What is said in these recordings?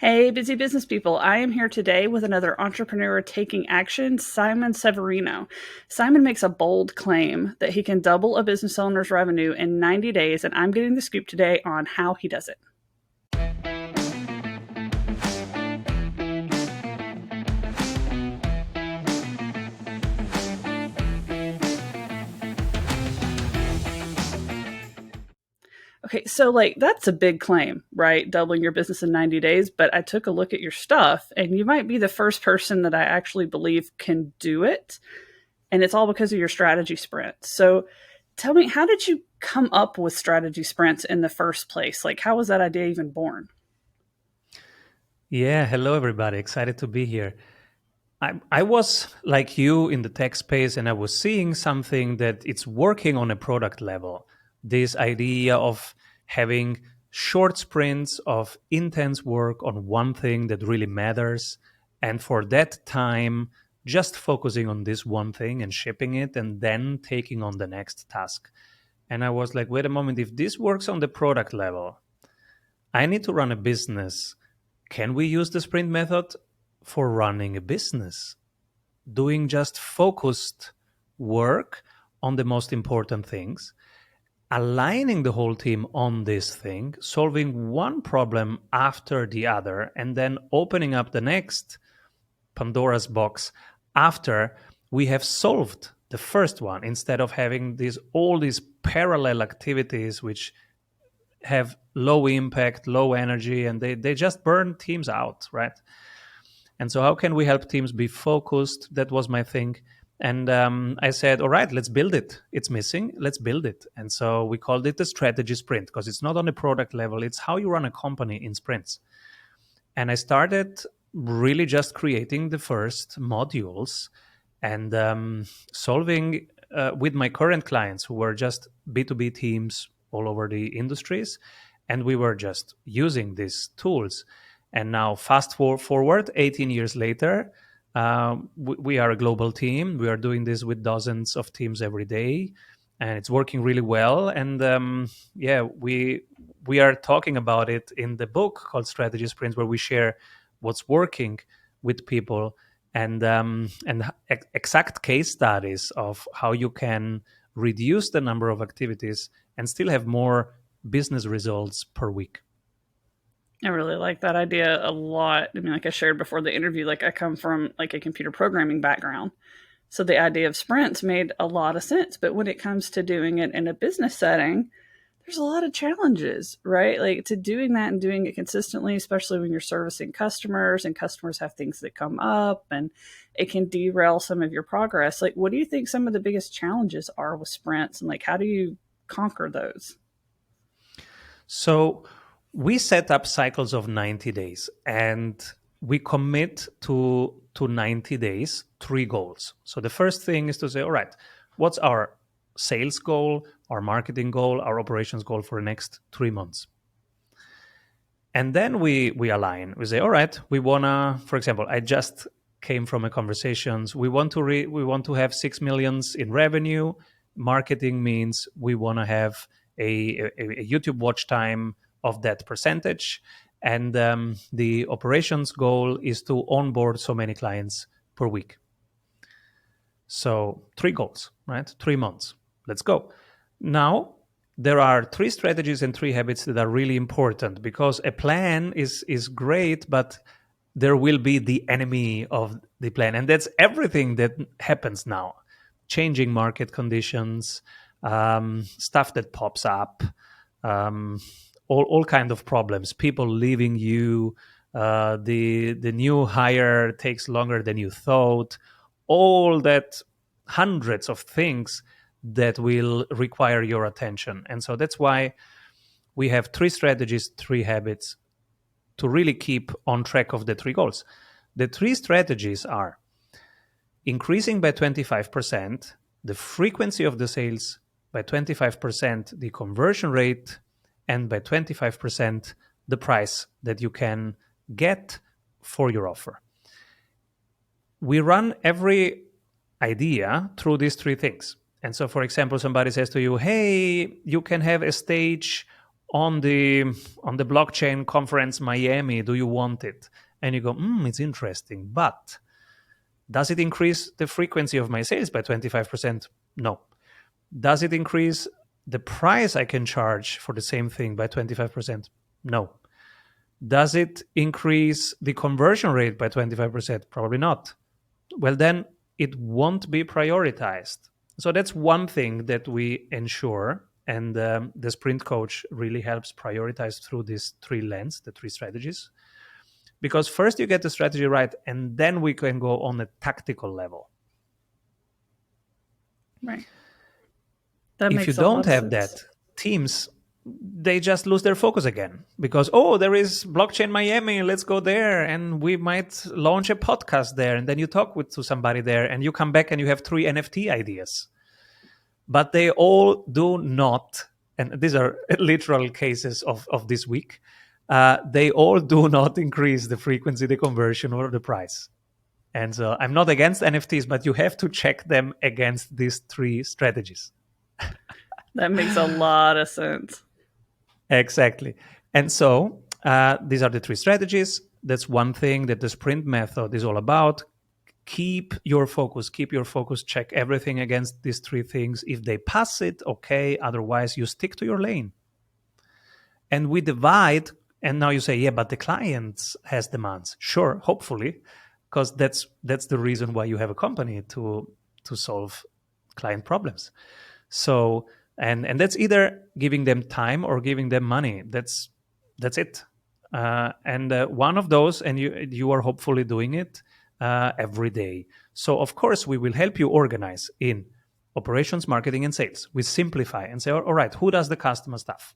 Hey, busy business people. I am here today with another entrepreneur taking action, Simon Severino. Simon makes a bold claim that he can double a business owner's revenue in 90 days, and I'm getting the scoop today on how he does it. Okay, so that's a big claim, right? Doubling your business in 90 days. But I took a look at your stuff, and you might be the first person that I actually believe can do it. And it's all because of your strategy sprint. So tell me, how did you come up with strategy sprints in the first place? Like, how was that idea even born? Yeah, hello everybody. Excited to be here. I was like you in the tech space and I was seeing something that it's working on a product level. This idea of having short sprints of intense work on one thing that really matters. And for that time, just focusing on this one thing and shipping it and then taking on the next task. And I was like, wait a moment, if this works on the product level, I need to run a business. Can we use the sprint method for running a business? Doing just focused work on the most important things, aligning the whole team on this thing, solving one problem after the other, and then opening up the next Pandora's box after we have solved the first one, instead of having all these parallel activities which have low impact, low energy, and they just burn teams out, right? And so how can we help teams be focused? That was my thing. And I said, all right, let's build it. It's missing. Let's build it. And so we called it the strategy sprint because it's not on a product level. It's how you run a company in sprints. And I started really just creating the first modules and solving with my current clients who were just B2B teams all over the industries. And we were just using these tools. And now, fast forward 18 years later, we are a global team. We are doing this with dozens of teams every day, and it's working really well. And yeah, we are talking about it in the book called Strategy Sprints, where we share what's working with people and exact case studies of how you can reduce the number of activities and still have more business results per week. I really like that idea a lot. I mean, like I shared before the interview, like I come from like a computer programming background. So the idea of sprints made a lot of sense. But when it comes to doing it in a business setting, there's a lot of challenges, right? Like to doing that and doing it consistently, especially when you're servicing customers and customers have things that come up and it can derail some of your progress. Like, what do you think some of the biggest challenges are with sprints and like how do you conquer those? So we set up cycles of 90 days and we commit to 90 days, three goals. So the first thing is to say, all right, what's our sales goal, our marketing goal, our operations goal for the next 3 months? And then we align. We say, all right, we wanna, for example, I just came from a conversations. We want to have 6 millions in revenue. Marketing means we want to have a YouTube watch time of that percentage. And the operations goal is to onboard so many clients per week. So three goals, right? 3 months. Let's go. Now, there are three strategies and three habits that are really important because a plan is great, but there will be the enemy of the plan. And that's everything that happens now. Changing market conditions, stuff that pops up, um, all kind of problems, people leaving you, the new hire takes longer than you thought, all that, hundreds of things that will require your attention. And so that's why we have three strategies, three habits to really keep on track of the three goals. The three strategies are increasing by 25% the frequency of the sales, by 25% the conversion rate, and by 25% the price that you can get for your offer. We run every idea through these three things. And so, for example, somebody says to you, hey, you can have a stage on the blockchain conference Miami, do you want it? And you go, it's interesting, but does it increase the frequency of my sales by 25%? No. Does it increase the price I can charge for the same thing by 25%? No. Does it increase the conversion rate by 25%? Probably not. Well, then it won't be prioritized. So that's one thing that we ensure. And the sprint coach really helps prioritize through these three lens, the three strategies. Because first you get the strategy right, and then we can go on a tactical level. Right. If you don't have that, teams, they just lose their focus again because, there is blockchain Miami, let's go there, and we might launch a podcast there, and then you talk to somebody there, and you come back and you have 3 NFT ideas. But they all do not, and these are literal cases of this week, they all do not increase the frequency, the conversion, or the price. And so I'm not against NFTs, but you have to check them against these 3 strategies. That makes a lot of sense. Exactly. And so these are the 3 strategies. That's one thing that the sprint method is all about. Keep your focus, check everything against these 3 things. If they pass it, okay. Otherwise, you stick to your lane. And we divide, and now you say, yeah, but the client has demands. Sure, hopefully, because that's the reason why you have a company, to solve client problems. So, and that's either giving them time or giving them money. That's it. And one of those, and you are hopefully doing it every day. So of course we will help you organize in operations, marketing, and sales. We simplify and say, all right, who does the customer stuff?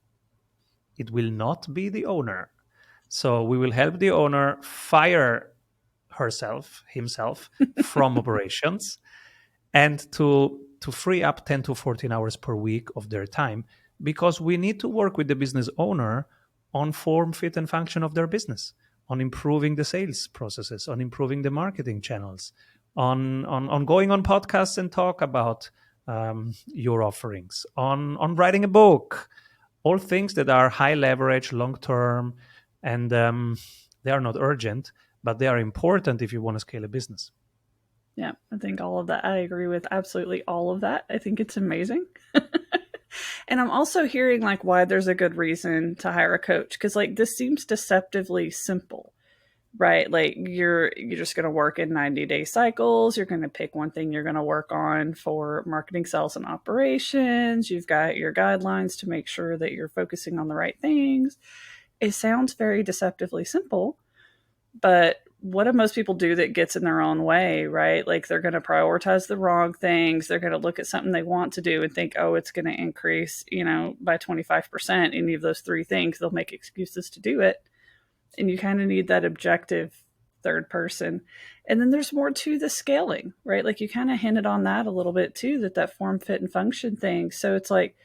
It will not be the owner. So we will help the owner fire himself from operations, and to free up 10 to 14 hours per week of their time, because we need to work with the business owner on form, fit, and function of their business, on improving the sales processes, on improving the marketing channels, on going on podcasts and talk about your offerings, on writing a book, all things that are high leverage, long term, and they are not urgent, but they are important if you want to scale a business. Yeah, I think all of that. I agree with absolutely all of that. I think it's amazing. And I'm also hearing like why there's a good reason to hire a coach, because like this seems deceptively simple, right? Like you're just going to work in 90-day cycles. You're going to pick one thing you're going to work on for marketing, sales, and operations. You've got your guidelines to make sure that you're focusing on the right things. It sounds very deceptively simple, but what do most people do that gets in their own way, right? Like they're going to prioritize the wrong things. They're going to look at something they want to do and think, oh, it's going to increase, by 25%. Any of those 3 things, they'll make excuses to do it. And you kind of need that objective third person. And then there's more to the scaling, right? Like you kind of hinted on that a little bit too, that form, fit, and function thing. So it's like,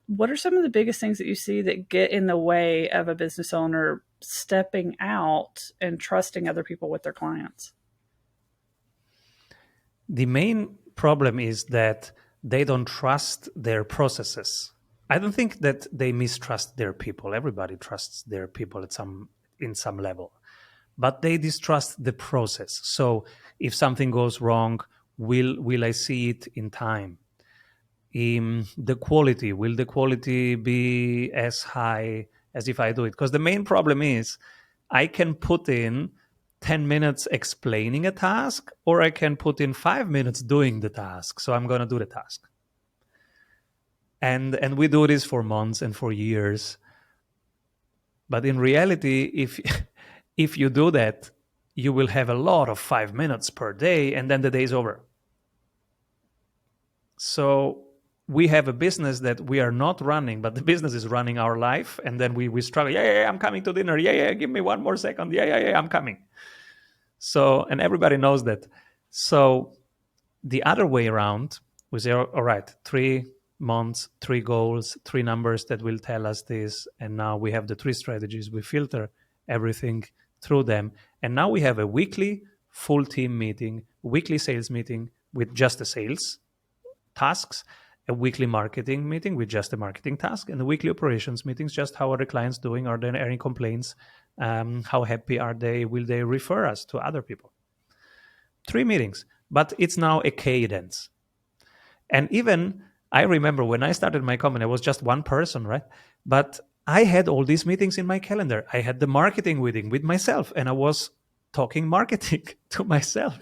what are some of the biggest things that you see that get in the way of a business owner stepping out and trusting other people with their clients? The main problem is that they don't trust their processes. I don't think that they mistrust their people. Everybody trusts their people in some level, but they distrust the process. So if something goes wrong, will I see it in time? Will the quality be as high as if I do it? Because the main problem is I can put in 10 minutes explaining a task, or I can put in 5 minutes doing the task. So I'm going to do the task. And we do this for months and for years. But in reality, if you do that, you will have a lot of 5 minutes per day, and then the day is over. So we have a business that we are not running, but the business is running our life. And then we struggle. Yeah, I'm coming to dinner. Yeah, give me 1 more second. Yeah, I'm coming. So, and everybody knows that. So the other way around, we say, all right, 3 months, 3 goals, 3 numbers that will tell us this. And now we have the 3 strategies. We filter everything through them. And now we have a weekly full team meeting, weekly sales meeting with just the sales tasks. a weekly marketing meeting with just a marketing task, and the weekly operations meetings, just how are the clients doing? Are there any complaints? How happy are they? Will they refer us to other people? 3 meetings, but it's now a cadence. And even I remember when I started my company, I was just one person, right? But I had all these meetings in my calendar. I had the marketing meeting with myself, and I was talking marketing to myself.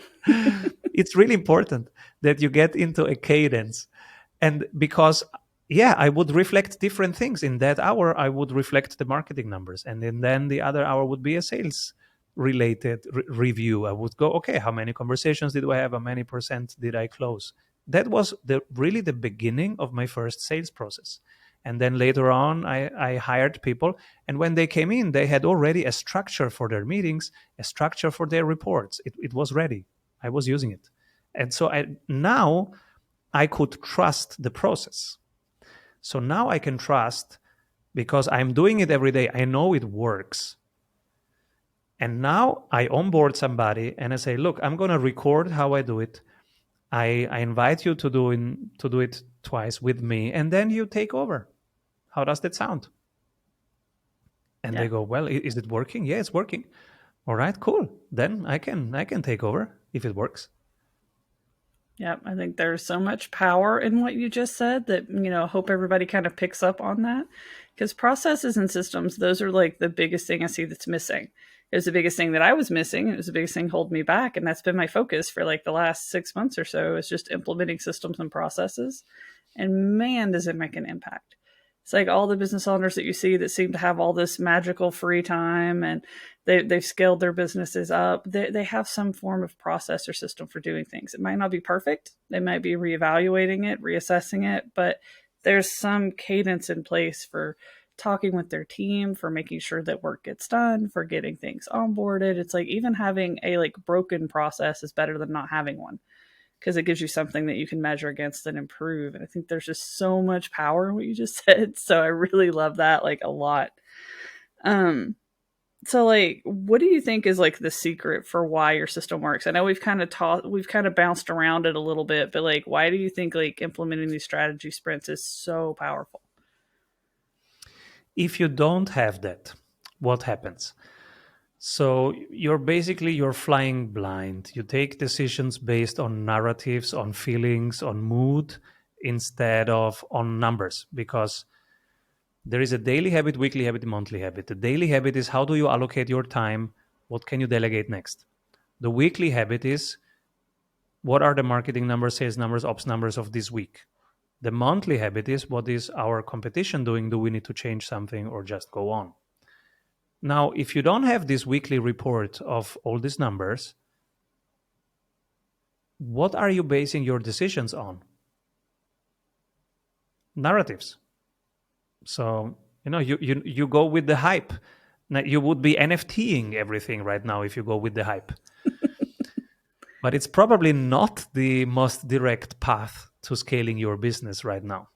It's really important that you get into a cadence. And because, yeah, I would reflect different things. In that hour, I would reflect the marketing numbers. And then the other hour would be a sales related review. I would go, okay, how many conversations did I have? How many percent did I close? That was really the beginning of my first sales process. And then later on, I hired people. And when they came in, they had already a structure for their meetings, a structure for their reports. It was ready. I was using it. And so now I could trust the process. So now I can trust because I'm doing it every day. I know it works. And now I onboard somebody and I say, look, I'm going to record how I do it. I invite you to do it twice with me, and then you take over. How does that sound? And Yeah. they go, well, is it working? Yeah, it's working. All right, cool. Then I can take over if it works. Yeah, I think there's so much power in what you just said that, I hope everybody kind of picks up on that. Because processes and systems, those are like the biggest thing I see that's missing. It was the biggest thing that I was missing. It was the biggest thing holding me back. And that's been my focus for like the last 6 months or so, is just implementing systems and processes. And man, does it make an impact. It's like all the business owners that you see that seem to have all this magical free time, and they've scaled their businesses up. They have some form of process or system for doing things. It might not be perfect. They might be reevaluating it, reassessing it, but there's some cadence in place for talking with their team, for making sure that work gets done, for getting things onboarded. It's like even having a like broken process is better than not having one, because it gives you something that you can measure against and improve. And I think there's just so much power in what you just said. So I really love that like a lot. So like, what do you think is like the secret for why your system works? I know we've kind of bounced around it a little bit, but like, why do you think like implementing these strategy sprints is so powerful? If you don't have that, what happens? So you're flying blind. You take decisions based on narratives, on feelings, on mood, instead of on numbers, because there is a daily habit, weekly habit, monthly habit. The daily habit is how do you allocate your time? What can you delegate next? The weekly habit is what are the marketing numbers, sales numbers, ops numbers of this week? The monthly habit is what is our competition doing? Do we need to change something or just go on? Now, if you don't have this weekly report of all these numbers, what are you basing your decisions on? Narratives. So, you go with the hype. Now, you would be NFTing everything right now if you go with the hype. But it's probably not the most direct path to scaling your business right now,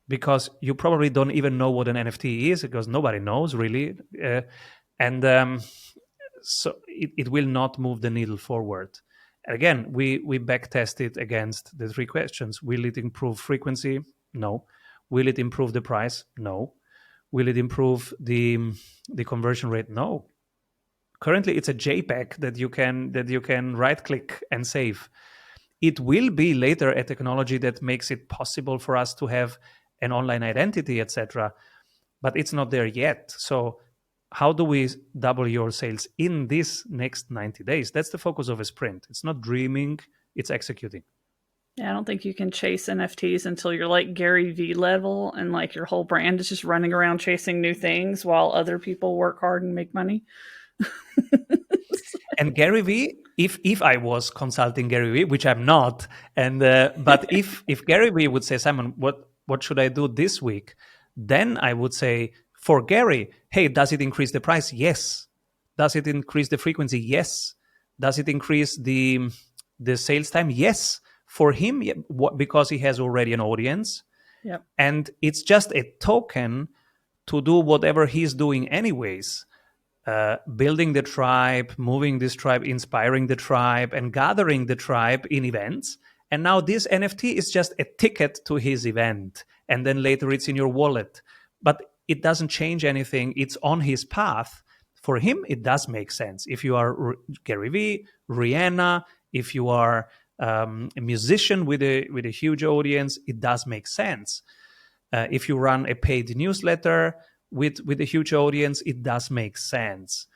because you probably don't even know what an NFT is, because nobody knows really. And so it will not move the needle forward. Again, we back test it against the 3 questions. Will it improve frequency? No. Will it improve the price? No. Will it improve the conversion rate? No. Currently, it's a JPEG that you can right click and save. It will be later a technology that makes it possible for us to have an online identity, etc. But it's not there yet. So how do we double your sales in this next 90 days? That's the focus of a sprint. It's not dreaming, it's executing. Yeah, I don't think you can chase NFTs until you're like Gary V level and like your whole brand is just running around chasing new things while other people work hard and make money. And Gary Vee, if I was consulting Gary Vee, which I'm not, and but if Gary Vee would say, Simon, what should I do this week? Then I would say for Gary, hey, does it increase the price? Yes. Does it increase the frequency? Yes. Does it increase the sales time? Yes. For him, yeah, because he has already an audience, Yep. and it's just a token to do whatever he's doing anyways. Building the tribe, moving this tribe, inspiring the tribe, and gathering the tribe in events. And now this NFT is just a ticket to his event. And then later it's in your wallet. But it doesn't change anything. It's on his path. For him, it does make sense. If you are Gary Vee, Rihanna, if you are a musician with a huge audience, it does make sense. If you run a paid newsletter with a huge audience, it does make sense.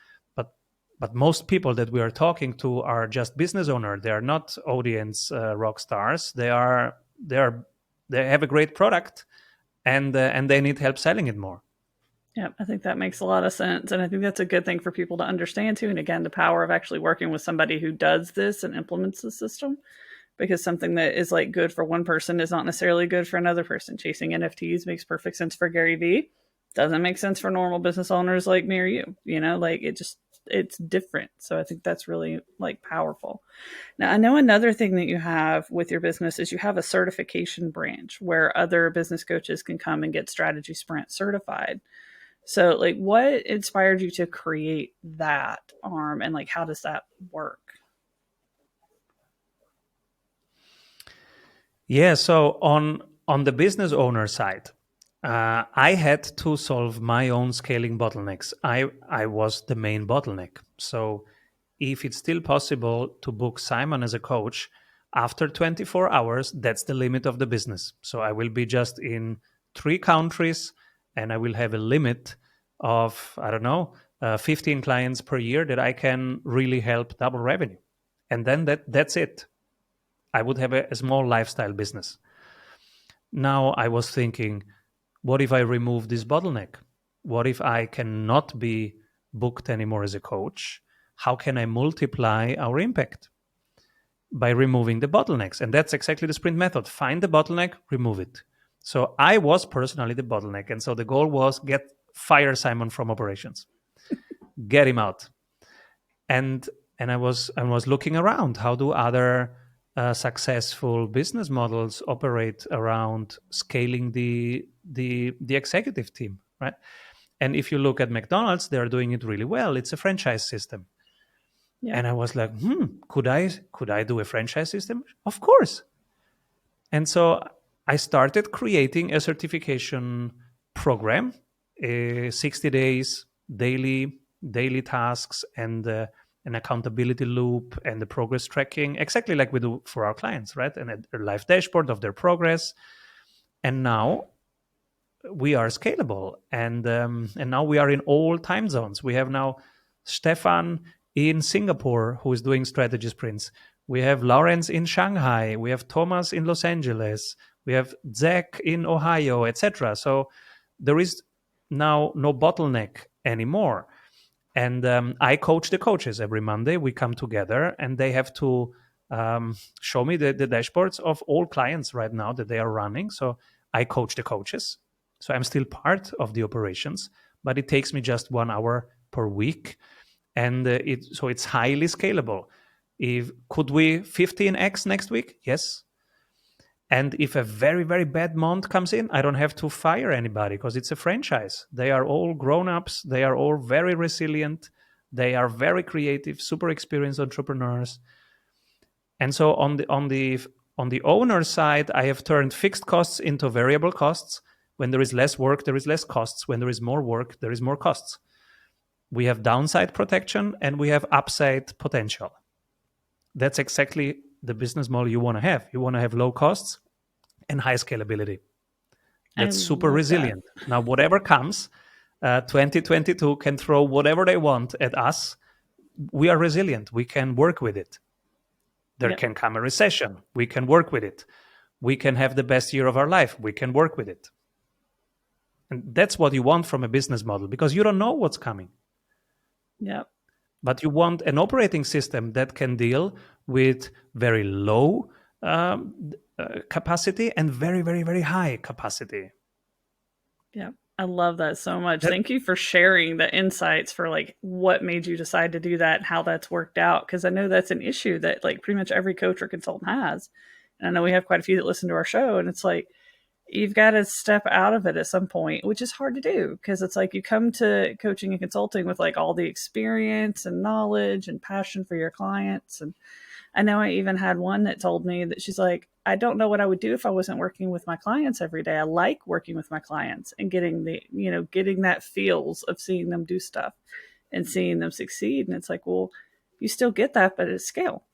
But most people that we are talking to are just business owners. They are not audience rock stars. They have a great product, and they need help selling it more. Yeah, I think that makes a lot of sense. And I think that's a good thing for people to understand too. And again, the power of actually working with somebody who does this and implements the system, because something that is like good for one person is not necessarily good for another person. Chasing NFTs makes perfect sense for Gary Vee. Doesn't make sense for normal business owners like me or you. Like it's different. So I think that's really like powerful. Now, I know another thing that you have with your business is you have a certification branch where other business coaches can come and get Strategy Sprint certified. So like what inspired you to create that arm, and like how does that work? Yeah, so on the business owner side, I had to solve my own scaling bottlenecks. I was the main bottleneck. So if it's still possible to book Simon as a coach after 24 hours, that's the limit of the business. So I will be just in 3 countries, and I will have a limit of, I don't know, 15 clients per year that I can really help double revenue. And then that's it. I would have a small lifestyle business. Now I was thinking, what if I remove this bottleneck? What if I cannot be booked anymore as a coach? How can I multiply our impact? By removing the bottlenecks. And that's exactly the sprint method. Find the bottleneck, remove it. So I was personally the bottleneck. And so the goal was fire Simon from operations, get him out. And I was looking around. How do other successful business models operate around scaling the executive team, right? And if you look at McDonald's, they're doing it really well. It's a franchise system. Yeah. And I was like, could I do a franchise system? Of course. And so I started creating a certification program, 60 days, daily tasks, and an accountability loop and the progress tracking, exactly like we do for our clients, right? And a live dashboard of their progress. And now we are scalable, and now we are in all time zones. We have now Stefan in Singapore who is doing strategy sprints. We have Lawrence in Shanghai. We have Thomas in Los Angeles. We have Zach in Ohio, etc. So there is now no bottleneck anymore. And I coach the coaches every Monday. We come together, and they have to show me the dashboards of all clients right now that they are running. So I coach the coaches. So I'm still part of the operations, but it takes me just 1 hour per week, and it's highly scalable. If could we 15x next week? Yes. And if a very, very bad month comes in, I don't have to fire anybody because it's a franchise. They are all grown-ups. They are all very resilient. They are very creative, super experienced entrepreneurs. And so on the owner side, I have turned fixed costs into variable costs. When there is less work, there is less costs. When there is more work, there is more costs. We have downside protection and we have upside potential. That's exactly the business model you want to have. You want to have low costs and high scalability. That's super resilient. That. Now, whatever comes, 2022 can throw whatever they want at us. We are resilient. We can work with it. There can come a recession. We can work with it. We can have the best year of our life. We can work with it. And that's what you want from a business model, because you don't know what's coming. Yeah. But you want an operating system that can deal with very low capacity and very, very, very high capacity. Yeah. I love that so much. Thank you for sharing the insights for like what made you decide to do that and how that's worked out. Cause I know that's an issue that like pretty much every coach or consultant has. And I know we have quite a few that listen to our show, and it's like, you've got to step out of it at some point, which is hard to do because it's like you come to coaching and consulting with like all the experience and knowledge and passion for your clients. And I know I even had one that told me that she's like, I don't know what I would do if I wasn't working with my clients every day. I like working with my clients and getting getting that feels of seeing them do stuff and seeing them succeed. And it's like, well, you still get that, but at scale.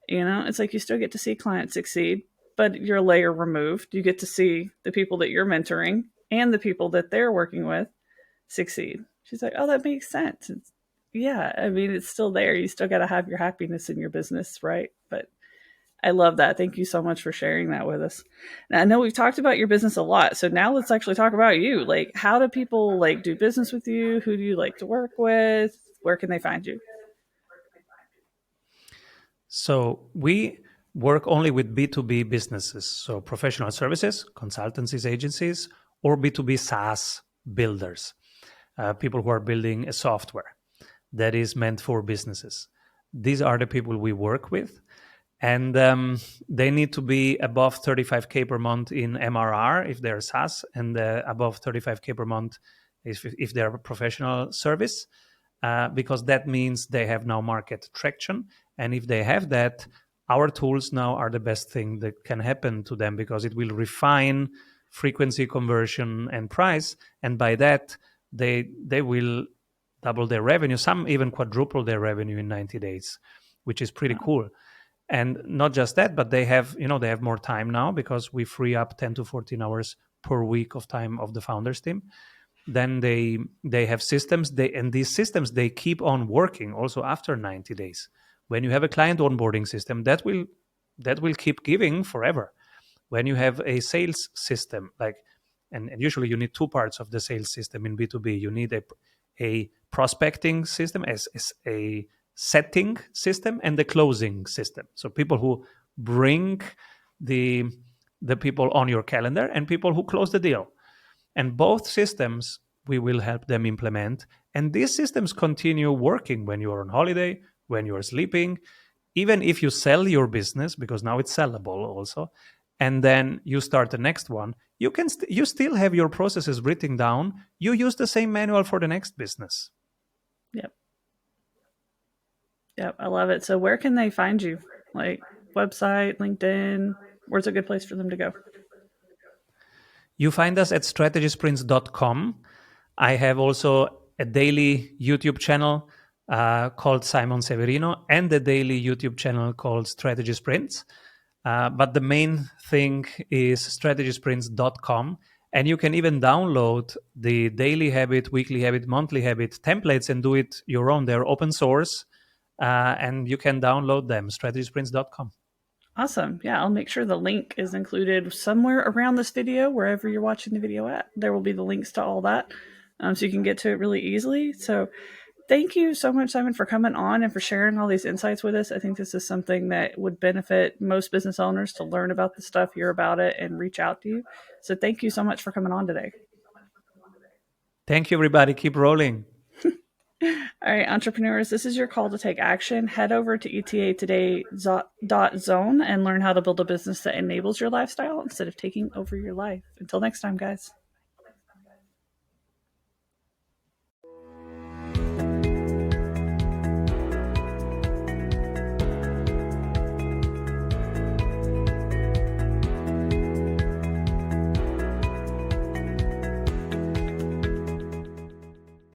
It's like you still get to see clients succeed, but you're a layer removed. You get to see the people that you're mentoring and the people that they're working with succeed. She's like, oh, that makes sense. Yeah, I mean, it's still there. You still got to have your happiness in your business, right? But I love that. Thank you so much for sharing that with us. Now, I know we've talked about your business a lot, so now let's actually talk about you. Like, how do people like do business with you? Who do you like to work with? Where can they find you? So we work only with B2B businesses, so professional services, consultancies, agencies, or B2B SaaS builders, people who are building a software that is meant for businesses. These are the people we work with. And they need to be above 35K per month in MRR if they're SaaS, and above 35K per month if they're a professional service, because that means they have now market traction. And if they have that, our tools now are the best thing that can happen to them, because it will refine frequency, conversion, and price. And by that, they will double their revenue, some even quadruple their revenue in 90 days, which is pretty cool. And not just that, but they have more time now, because we free up 10 to 14 hours per week of time of the founders team. Then they have systems, and these systems, they keep on working also after 90 days. When you have a client onboarding system, that will keep giving forever. When you have a sales system, and usually you need two parts of the sales system in B2B. You need a prospecting system, as a setting system, and the closing system. So people who bring the people on your calendar, and people who close the deal. And both systems we will help them implement. And these systems continue working when you are on holiday, when you are sleeping, even if you sell your business, because now it's sellable also, and then you start the next one, you still have your processes written down. You use the same manual for the next business. Yep. Yep. I love it. So where can they find you? Like website, LinkedIn? Where's a good place for them to go? You find us at strategysprints.com. I have also a daily YouTube channel called Simon Severino, and a daily YouTube channel called Strategy Sprints. But the main thing is strategysprints.com. And you can even download the daily habit, weekly habit, monthly habit templates and do it your own. They're open source, and you can download them, strategysprints.com. Awesome. Yeah, I'll make sure the link is included somewhere around this video, wherever you're watching the video at. There will be the links to all that, so you can get to it really easily. So thank you so much, Simon, for coming on and for sharing all these insights with us. I think this is something that would benefit most business owners to learn about the stuff, hear about it, and reach out to you. So thank you so much for coming on today. Thank you, everybody. Keep rolling. All right, entrepreneurs, this is your call to take action. Head over to etatoday.zone and learn how to build a business that enables your lifestyle instead of taking over your life. Until next time, guys.